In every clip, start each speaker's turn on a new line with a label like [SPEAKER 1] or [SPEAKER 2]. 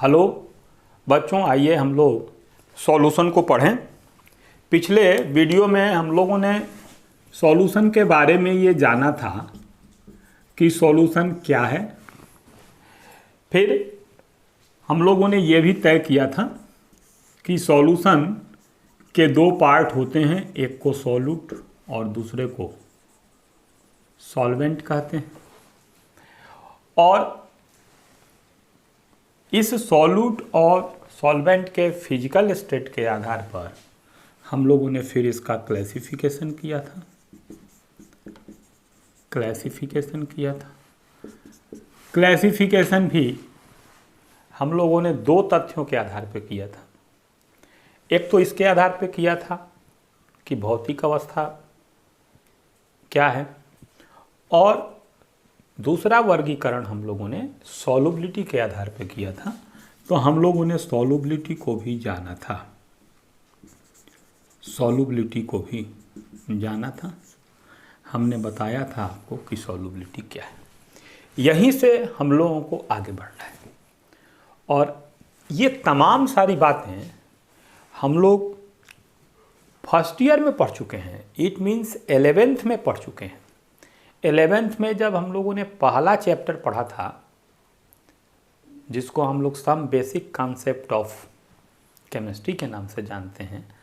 [SPEAKER 1] Hello बच्चों, आइए हम लोग सॉल्यूशन को पढ़ें। पिछले वीडियो में हम लोगों ने सॉल्यूशन के बारे में ये जाना था कि सॉल्यूशन क्या है। फिर हम लोगों ने ये भी तय किया था कि सॉल्यूशन के दो पार्ट होते हैं, एक को सॉल्यूट और दूसरे को सॉल्वेंट कहते हैं। और इस सॉल्यूट और सॉल्वेंट के फिजिकल स्टेट के आधार पर हम लोगों ने फिर इसका क्लासिफिकेशन किया था। क्लासिफिकेशन भी हम लोगों ने दो तथ्यों के आधार पर किया था। एक तो इसके आधार पर किया था कि भौतिक अवस्था क्या है, और दूसरा वर्गीकरण हम लोगों ने सॉल्युबिलिटी के आधार पर किया था। तो हम लोगों ने सॉल्युबिलिटी को भी जाना था। हमने बताया था आपको कि सॉल्युबिलिटी क्या है। यहीं से हम लोगों को आगे बढ़ना है। और ये तमाम सारी बातें हम लोग फर्स्ट ईयर में पढ़ चुके हैं। इट मीन्स 11th में पढ़ चुके हैं। 11th में जब हम लोगों ने पहला चैप्टर पढ़ा था, जिसको हम लोग some basic concept of chemistry के नाम से जानते हैं,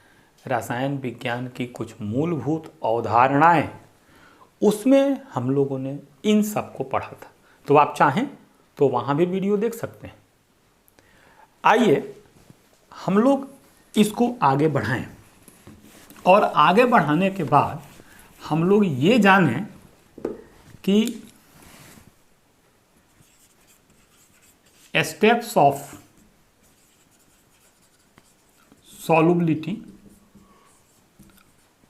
[SPEAKER 1] रसायन विज्ञान की कुछ मूलभूत अवधारणाएं, उसमें हम लोगों ने इन सब को पढ़ा था। तो आप चाहें तो वहाँ भी वीडियो देख सकते हैं। आइए हम लोग इसको आगे बढ़ाएं, और आगे बढ़ाने के बाद हम लोग ये जानें कि स्टेप्स ऑफ सॉल्युबिलिटी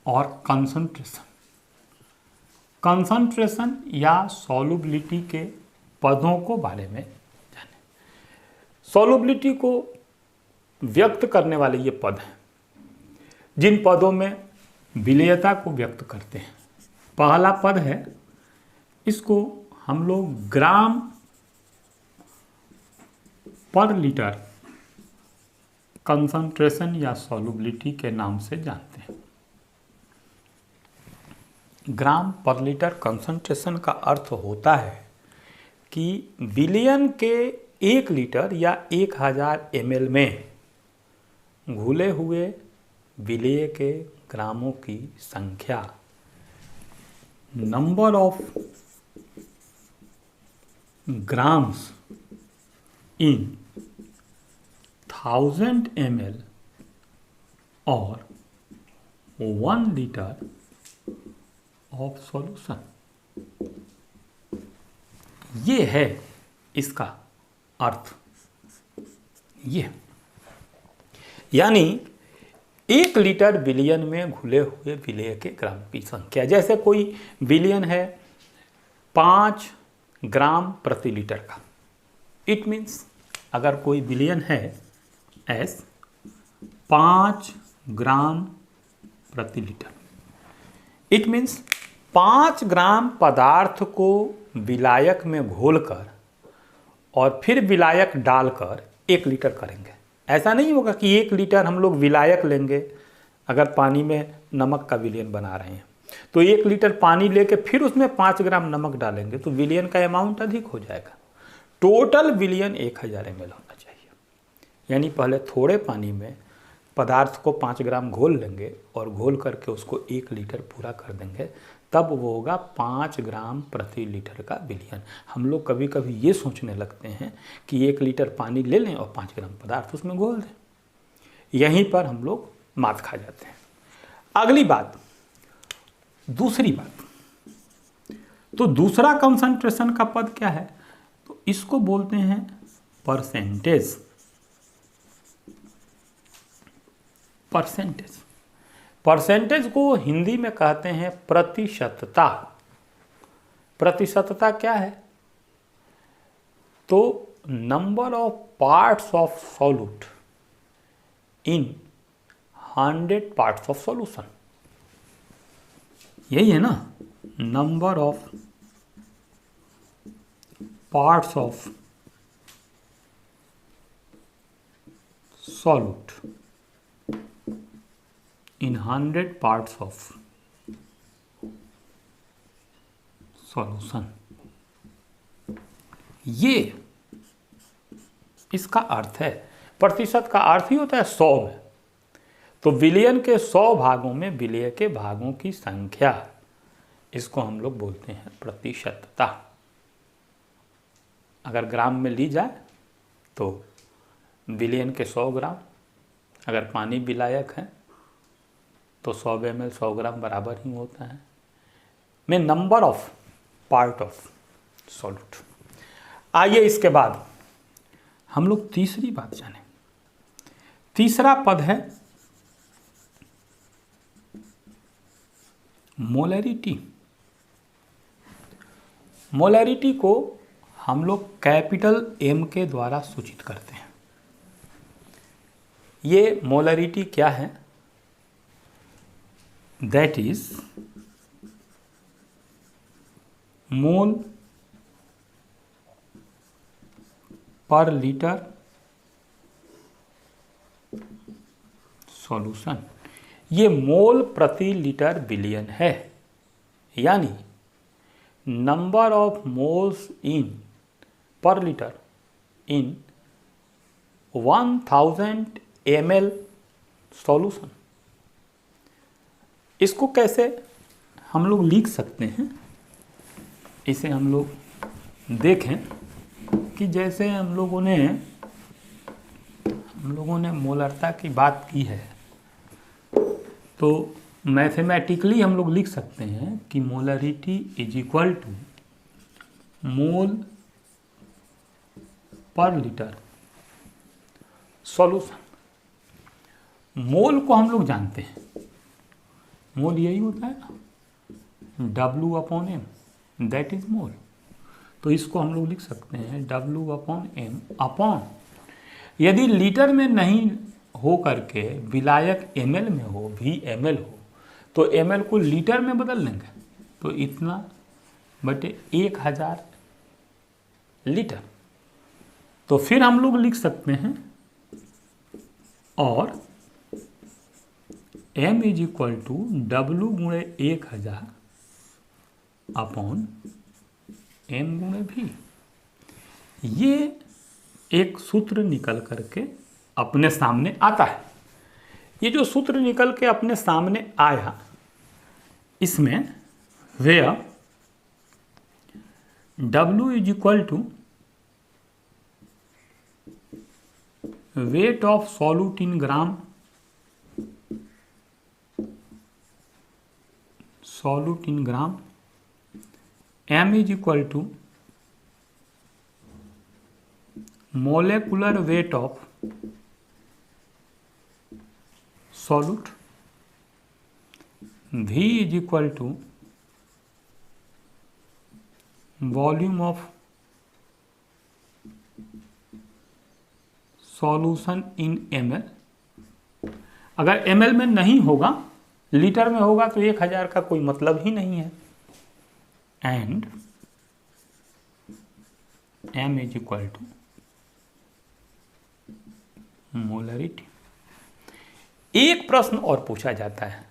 [SPEAKER 1] और कंसंट्रेशन या सॉल्युबिलिटी के पदों को बारे में जानें। सॉल्युबिलिटी को व्यक्त करने वाले ये पद हैं, जिन पदों में विलेयता को व्यक्त करते हैं। पहला पद है, इसको हम लोग ग्राम पर लीटर कंसंट्रेशन या सॉल्युबिलिटी के नाम से जानते हैं। ग्राम पर लीटर कंसंट्रेशन का अर्थ होता है कि विलयन के 1 लीटर या 1000 ml में घुले हुए विलेय के ग्रामों की संख्या number of grams in 1000 ml और 1 लीटर ऑफ सॉल्यूशन। ये है इसका अर्थ। ये यानी 1 लीटर विलयन में घुले हुए विलेय के ग्राम की संख्या। जैसे कोई विलयन है 5 ग्राम प्रति लीटर का। इट मीन्स अगर कोई विलयन है एस 5 ग्राम प्रति लीटर, इट मीन्स 5 ग्राम पदार्थ को विलायक में घोलकर और फिर विलायक डालकर 1 लीटर करेंगे। ऐसा नहीं होगा कि 1 लीटर हम लोग विलायक लेंगे। अगर पानी में नमक का विलयन बना रहे हैं तो 1 लीटर पानी लेके फिर उसमें 5 ग्राम नमक डालेंगे तो विलयन का अमाउंट अधिक हो जाएगा। टोटल विलयन 1000 ml होना चाहिए। यानी पहले थोड़े पानी में पदार्थ को 5 ग्राम घोल लेंगे और घोल करके उसको 1 लीटर पूरा कर देंगे, तब वो होगा 5 ग्राम प्रति लीटर का विलयन। हम लोग कभी कभी ये सोचने लगते हैं कि 1 लीटर पानी ले लें और 5 ग्राम पदार्थ उसमें घोल दें। यहीं पर हम लोग मात खा जाते हैं। अगली बात, दूसरी बात, तो दूसरा कंसंट्रेशन का पद क्या है? तो इसको बोलते हैं परसेंटेज। परसेंटेज को हिंदी में कहते हैं प्रतिशतता। प्रतिशतता क्या है? तो number of parts of solute in 100 parts of solution. यही है ना, number of parts of solute in 100 parts of solution। ये इसका अर्थ है। प्रतिशत का अर्थ ही होता है 100 में, तो विलयन के 100 भागों में विलय के भागों की संख्या, इसको हम लोग बोलते हैं प्रतिशतता। अगर ग्राम में ली जाए तो विलयन के 100 ग्राम, अगर पानी विलायक है तो 100 ml 100 ग्राम बराबर ही होता है में number of part of solute. आइए इसके बाद हम लोग तीसरी बात जाने। तीसरा पद है मोलैरिटी। मोलैरिटी को हम लोग कैपिटल M के द्वारा सूचित करते हैं। ये मोलैरिटी क्या है? दैट इज मोल पर लीटर सॉल्यूशन। ये मोल प्रति लीटर विलयन है, यानी नंबर ऑफ मोल्स इन पर लीटर इन 1000 ml सॉल्यूशन। इसको कैसे हम लोग लिख सकते हैं? इसे हम लोग देखें कि जैसे हम लोगों ने मोलरता की बात की है, तो मैथमेटिकली हम लोग लिख सकते हैं कि molarity is equal to mole पर लीटर सॉल्यूशन। मोल को हम लोग जानते हैं, मोल यही होता है ना, W/M, दैट इज मोल। तो इसको हम लोग लिख सकते हैं W/M अपॉन, यदि लीटर में नहीं हो करके विलायक ml में हो, VML हो, तो ml को लीटर में बदल लेंगे, तो इतना बटे 1000 लीटर। तो फिर हम लोग लिख सकते हैं और M is equal to W गुणे 1000 अपॉन M गुणे V। ये एक सूत्र निकल करके अपने सामने आता है। ये जो सूत्र निकल के अपने सामने आया, इसमें where W is equal to weight of solute in gram, solute in gram, M is equal to molecular weight of solute, V is equal to volume of solution in ml। अगर ml में नहीं होगा, litre में होगा, तो 1000 का कोई मतलब ही नहीं है। And M is equal to molarity. एक प्रश्न और पूछा जाता है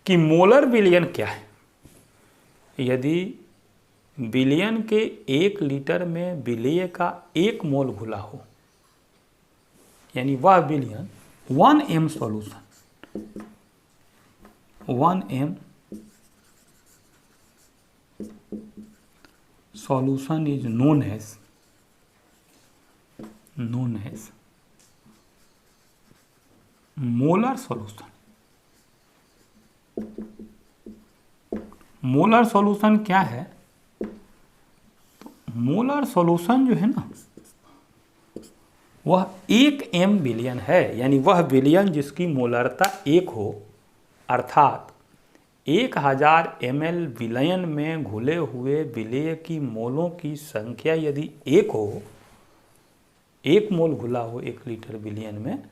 [SPEAKER 1] कि मोलर विलयन क्या है? यदि विलयन के 1 लीटर में विलेय का 1 मोल घुला हो, यानी वह विलयन 1m solution, 1m solution is known as molar solution. Molar solution क्या है? तो मोलर सॉल्यूशन जो है ना, वह 1m विलयन है, यानी वह विलयन जिसकी मोलरता 1 हो, अर्थात 1000 ml विलयन में घुले हुए विलेय की मोलों की संख्या यदि 1 हो, 1 मोल घुला हो 1 लीटर विलयन में,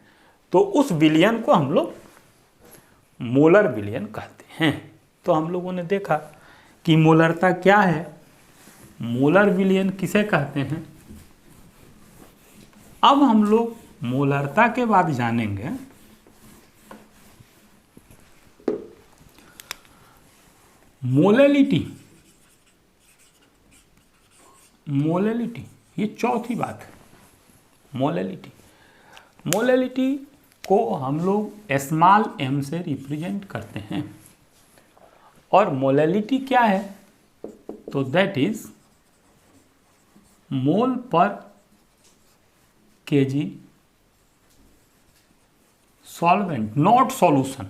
[SPEAKER 1] तो उस विलयन को हम लोग मोलर विलयन कहते हैं। तो हम लोगों ने देखा कि मोलरता क्या है, मोलर विलयन किसे कहते हैं। अब हम लोग मोलरता के बाद जानेंगे मोलैलिटी। मोलैलिटी ये चौथी बात है। मोलैलिटी, मोलैलिटी को हम लोग स्मॉल m से रिप्रेजेंट करते हैं। और मोलैलिटी क्या है? तो that is mole per KG solvent not solution,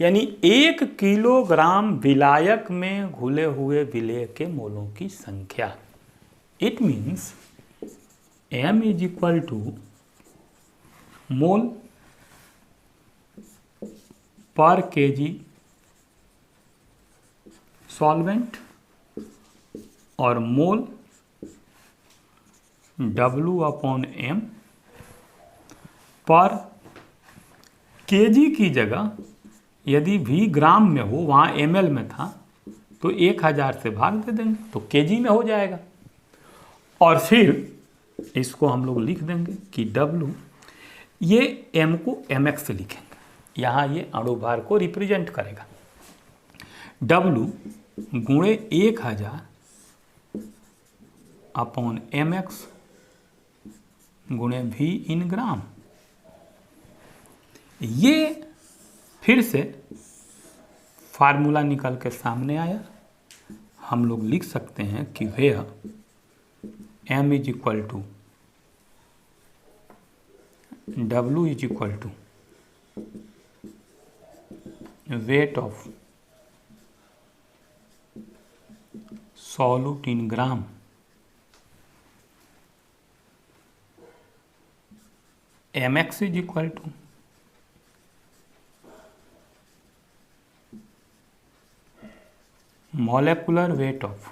[SPEAKER 1] यानी 1 किलोग्राम विलायक में घुले हुए विलेय के मोलों की संख्या। It means m is equal to mole per KG solvent और मोल W/m पर केजी की जगह यदि v ग्राम में हो, वहाँ ml में था, तो 1000 से भाग दे देंगे तो केजी में हो जाएगा। और फिर इसको हम लोग लिख देंगे कि W, ये m को mx से लिखेंगे, यहाँ ये अणुभार को रिप्रेजेंट करेगा। W गुणे 1000 अपॉन mx गुणे v इन ग्राम। ये फिर से फार्मूला निकल के सामने आया। हम लोग लिख सकते हैं कि where m is equal to W is equal to weight of solute in gram mx is equal to molecular weight of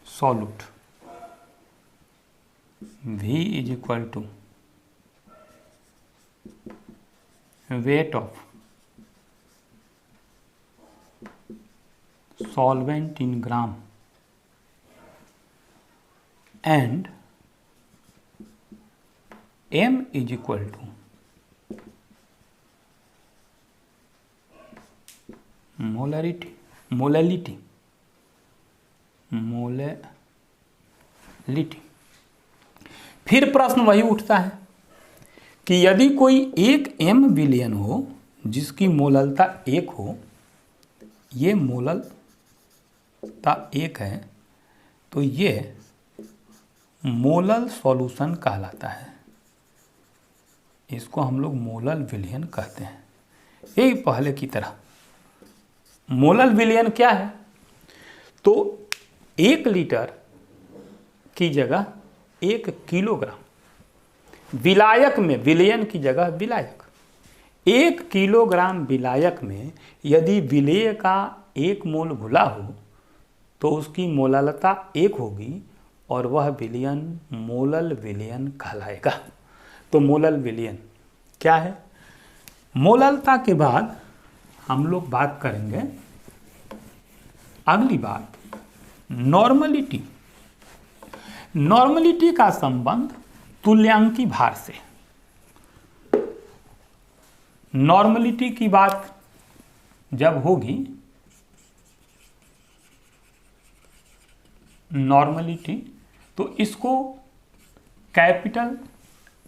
[SPEAKER 1] solute, V is equal to weight of solvent in gram and m is equal to molality. फिर प्रश्न वही उठता है कि यदि कोई एक m विलयन हो जिसकी मोललता 1 हो, ये मोललता 1 है, तो ये मोलल सॉल्यूशन कहलाता है। इसको हम लोग मोलल विलयन कहते हैं। यही पहले की तरह मोलल विलयन क्या है? तो 1 लीटर की जगह 1 किलोग्राम विलायक में, विलयन की जगह विलायक, 1 किलोग्राम विलायक में यदि विलेय का 1 मोल घुला हो तो उसकी मोललता 1 होगी और वह विलयन मोलल विलयन कहलाएगा। तो मोलल विलयन क्या है? मोललता के बाद हम लोग बात करेंगे अगली बात नॉर्मलिटी। नॉर्मलिटी का संबंध तुल्यांकी भार से। नॉर्मलिटी की बात जब होगी, नॉर्मलिटी, तो इसको कैपिटल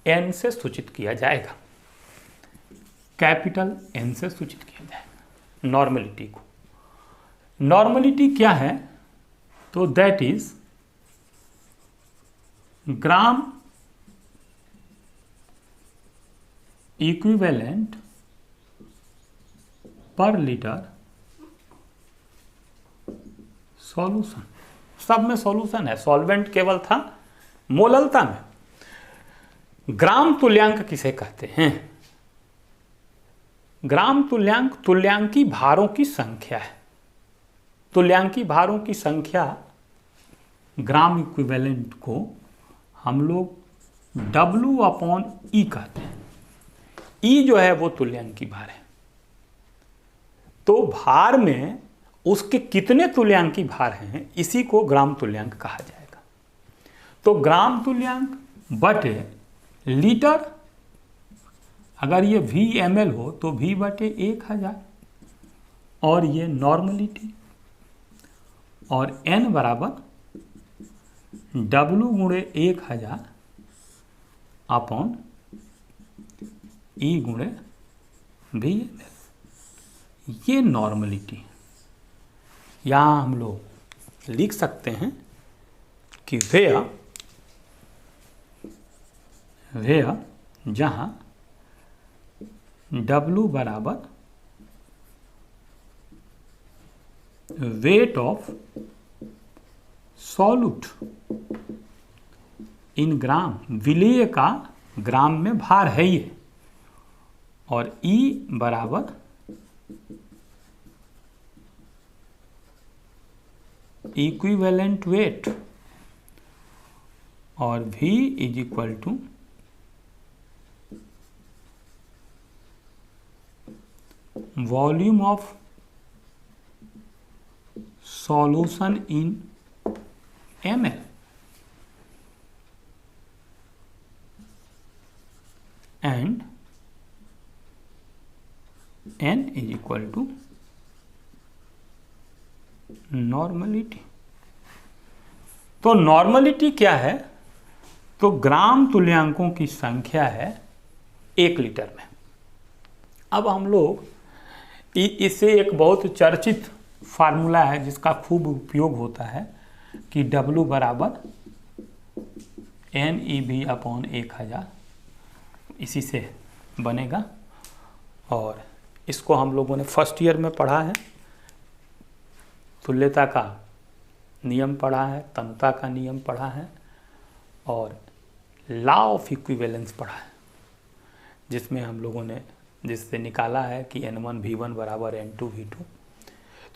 [SPEAKER 1] N से सूचित किया जाएगा। कैपिटल N से सूचित किया जाएगा नॉर्मलिटी को। नॉर्मलिटी क्या है? तो दैट इज ग्राम इक्विवेलेंट पर लीटर सॉल्यूशन। सब में सॉल्यूशन है, सॉल्वेंट केवल था मोललता में। ग्राम तुल्यांक किसे कहते हैं? ग्राम तुल्यांक तुल्यांकी भारों की संख्या है। तुल्यांकी भारों की संख्या ग्राम इक्विवेलेंट को हम लोग W/E कहते हैं। E जो है वो तुल्यांकी भार है। तो भार में उसके कितने तुल्यांकी भार हैं, इसी को ग्राम तुल्यांक कहा जाएगा। तो ग्राम तुल्यांक बटे लीटर, अगर ये VmL हो तो V बटे 1000, और ये नॉर्मलिटी, और N बराबर W गुणे 1000 अपॉन E गुणे VmL, ये नॉर्मलिटी। यहाँ हम लोग लिख सकते हैं कि वेयर जहाँ W बराबर weight of solute in gram, विलेय का ग्राम में भार है ये, और E बराबर इक्विवेलेंट वेट, और V is equal to volume of solution in ml, and N is equal to normality. तो नॉर्मलिटी क्या है? तो ग्राम तुल्यांकों की संख्या है 1 लीटर में। अब हम लोग इससे एक बहुत चर्चित फार्मूला है जिसका खूब उपयोग होता है कि W बराबर NEB अपॉन 1000, इसी से बनेगा, और इसको हम लोगों ने फर्स्ट ईयर में पढ़ा है, तुल्यता का नियम पढ़ा है, तनुता का नियम पढ़ा है, और लॉ ऑफ इक्विवेलेंस पढ़ा है, जिसमें हम लोगों ने जिससे निकाला है कि N1 V1 बराबर N2 V2।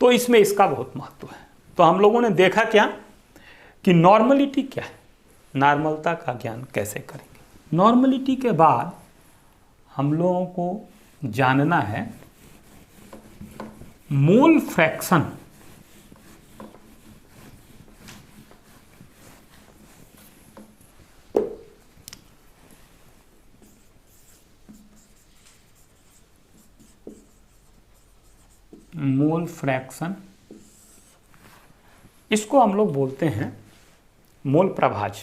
[SPEAKER 1] तो इसमें इसका बहुत महत्व है। तो हम लोगों ने देखा क्या कि नॉर्मलिटी क्या है, नॉर्मलता का ज्ञान कैसे करेंगे। नॉर्मलिटी के बाद हम लोगों को जानना है मोल फ्रैक्शन। मोल फ्रैक्शन, इसको हम लोग बोलते हैं मोल प्रभाज।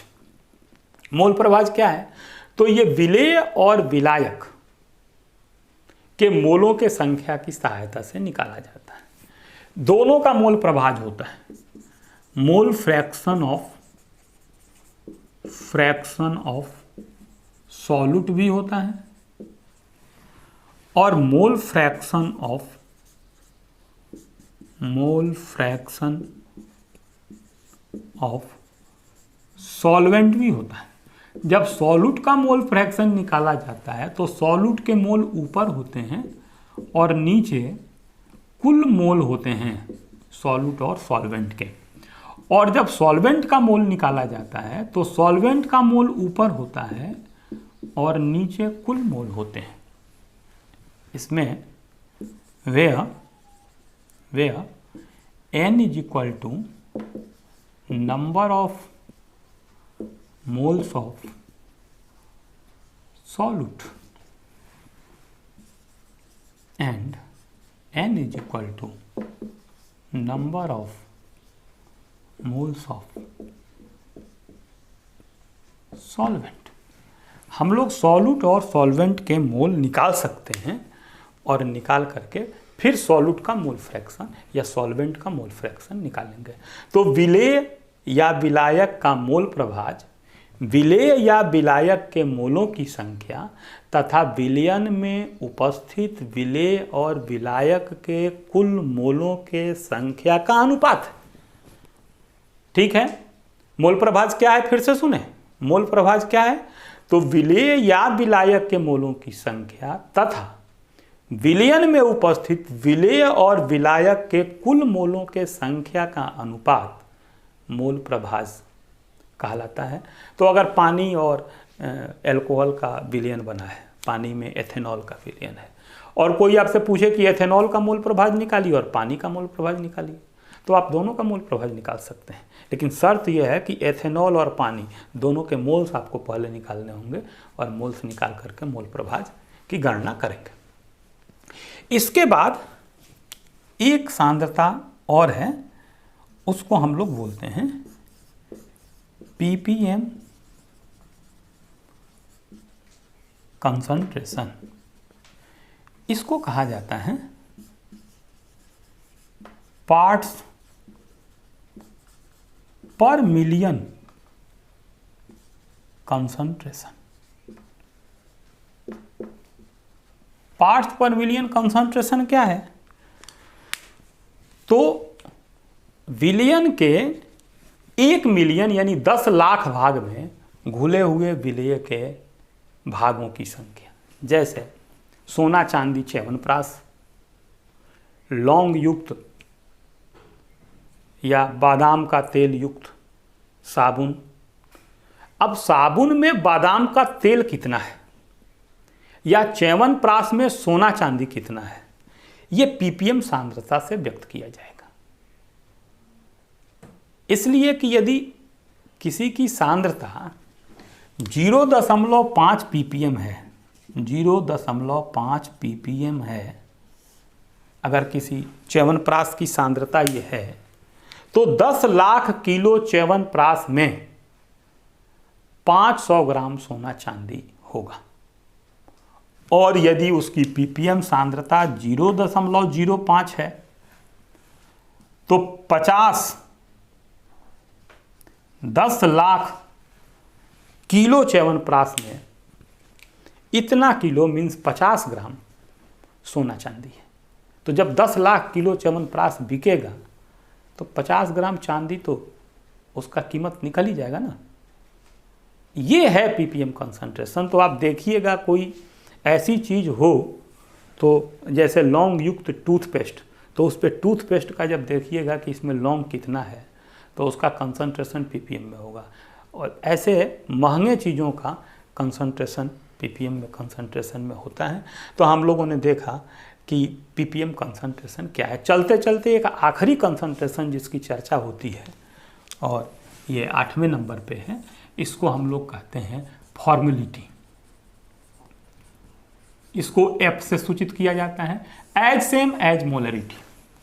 [SPEAKER 1] मोल प्रभाज क्या है? तो ये विलेय और विलायक के मोलों के संख्या की सहायता से निकाला जाता है। दोनों का मोल प्रभाज होता है। मोल फ्रैक्शन ऑफ सॉल्यूट भी होता है, और मोल फ्रैक्शन ऑफ सॉल्वेंट भी होता है। जब सॉल्यूट का मोल फ्रैक्शन निकाला जाता है तो सॉल्यूट के मोल ऊपर होते हैं और नीचे कुल मोल होते हैं सॉल्यूट और सॉल्वेंट के। और जब सॉल्वेंट का मोल निकाला जाता है तो सॉल्वेंट का मोल ऊपर होता है और नीचे कुल मोल होते हैं। इसमें where N is equal to number of moles of solute and N is equal to number of moles of solvent। हम लोग सॉल्यूट और सॉल्वेंट के मोल निकाल सकते हैं और निकाल करके फिर सॉल्यूट का मोल फ्रैक्शन या सॉल्वेंट का मोल फ्रैक्शन निकालेंगे। तो विलेय या विलायक का मोल प्रभाज विलेय या विलायक के मोलों की संख्या तथा विलयन में उपस्थित विलेय और विलायक के कुल मोलों के संख्या का अनुपात है। ठीक है, मोल प्रभाज क्या है? फिर से सुने, मोल प्रभाज क्या है? तो विलेय या विलायक के मोलों की संख्या तथा विलयन में उपस्थित विलेय और विलायक के कुल मोलों के संख्या का अनुपात मोल प्रभाज कहलाता है। तो अगर पानी और अल्कोहल का विलयन बना है, पानी में एथेनॉल का विलयन है, और कोई आपसे पूछे कि एथेनॉल का मोल प्रभाज निकालिए और पानी का मोल प्रभाज निकालिए, तो आप दोनों का मोल प्रभाज निकाल सकते हैं, लेकिन शर्त यह है कि एथेनॉल और पानी दोनों के मोल्स आपको पहले निकालने होंगे और मोल्स निकाल करके मोल प्रभाज की गणना करेंगे। इसके बाद एक सांद्रता और है, उसको हम लोग बोलते हैं ppm कंसंट्रेशन। इसको कहा जाता है पार्ट्स पर मिलियन कंसंट्रेशन। पार्ट्स पर मिलियन कंसंट्रेशन क्या है? तो विलयन के 1 मिलियन यानी 10 लाख भाग में घुले हुए विलय के भागों की संख्या, जैसे सोना चांदी च्यवनप्राश, लौंग युक्त या बादाम का तेल युक्त साबुन। अब साबुन में बादाम का तेल कितना है या च्यवनप्राश में सोना चांदी कितना है, यह ppm सांद्रता से व्यक्त किया जाएगा। इसलिए कि यदि किसी की सांद्रता 0.5 ppm है, 0.5 ppm है, अगर किसी च्यवनप्राश की सांद्रता ये है, तो 10 लाख किलो च्यवनप्राश में 500 ग्राम सोना चांदी होगा। और यदि उसकी ppm सांद्रता 0.05 है तो 10 लाख किलो च्यवनप्राश में इतना किलो मीन्स 50 ग्राम सोना चांदी है। तो जब 10 लाख किलो च्यवनप्राश बिकेगा तो 50 ग्राम चांदी तो उसका कीमत निकल ही जाएगा ना। ये है ppm कंसंट्रेशन। तो आप देखिएगा कोई ऐसी चीज़ हो तो जैसे लौंग युक्त टूथपेस्ट, तो उस पर टूथपेस्ट का जब देखिएगा कि इसमें लौंग कितना है तो उसका कंसंट्रेशन ppm में होगा। और ऐसे महंगे चीज़ों का कंसंट्रेशन ppm में कंसंट्रेशन में होता है। तो हम लोगों ने देखा कि ppm कंसंट्रेशन क्या है। चलते चलते एक आखिरी कंसंट्रेशन जिसकी चर्चा होती है और ये 8वें नंबर पे है, इसको हम लोग कहते हैं फॉर्मेलिटी। इसको F से सूचित किया जाता है, एज सेम एज मोलरिटी।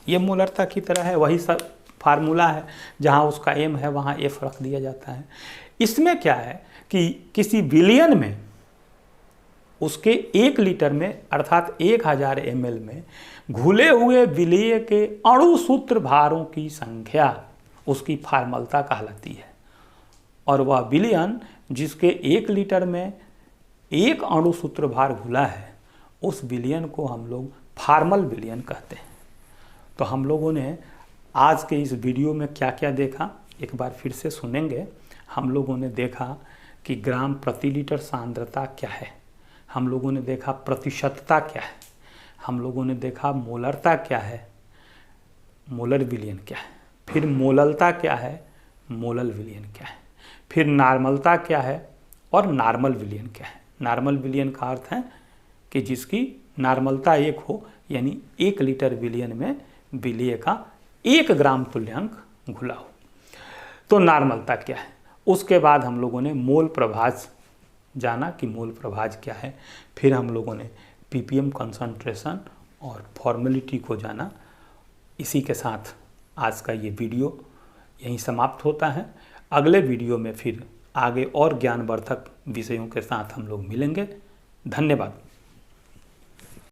[SPEAKER 1] ये मोलरता की तरह है, वही सब फार्मूला है, जहाँ उसका M है वहाँ F रख दिया जाता है। इसमें क्या है कि किसी विलियन में उसके 1 लीटर में अर्थात 1000 ml में घुले हुए विलय के अणु सूत्र भारों की संख्या उसकी फार्मलता कहलाती है। और वह विलयन जिसके 1 लीटर में 1 अणु सूत्र भार घुला है, उस विलयन को हम लोग फार्मल विलयन कहते हैं। तो हम लोगों ने आज के इस वीडियो में क्या क्या देखा एक बार फिर से सुनेंगे। हम लोगों ने देखा कि ग्राम प्रति लीटर सांद्रता क्या है, हम लोगों ने देखा प्रतिशतता क्या है, हम लोगों ने देखा मोलरता क्या है, मोलर विलयन क्या है, फिर मोललता क्या है, मोलल विलयन क्या है, फिर नॉर्मलता क्या है और नॉर्मल विलयन क्या है। नॉर्मल विलयन का अर्थ है कि जिसकी नॉर्मलता 1 हो, यानी 1 लीटर विलयन में विलय का 1 ग्राम तुल्यांक घुला हो, तो नॉर्मलता क्या है। उसके बाद हम लोगों ने मोल प्रभाज जाना कि मोल प्रभाज क्या है। फिर हम लोगों ने ppm कंसंट्रेशन और फॉर्मेलिटी को जाना। इसी के साथ आज का ये वीडियो यहीं समाप्त होता है। अगले वीडियो में फिर आगे और ज्ञानवर्धक विषयों के साथ हम लोग मिलेंगे। धन्यवाद।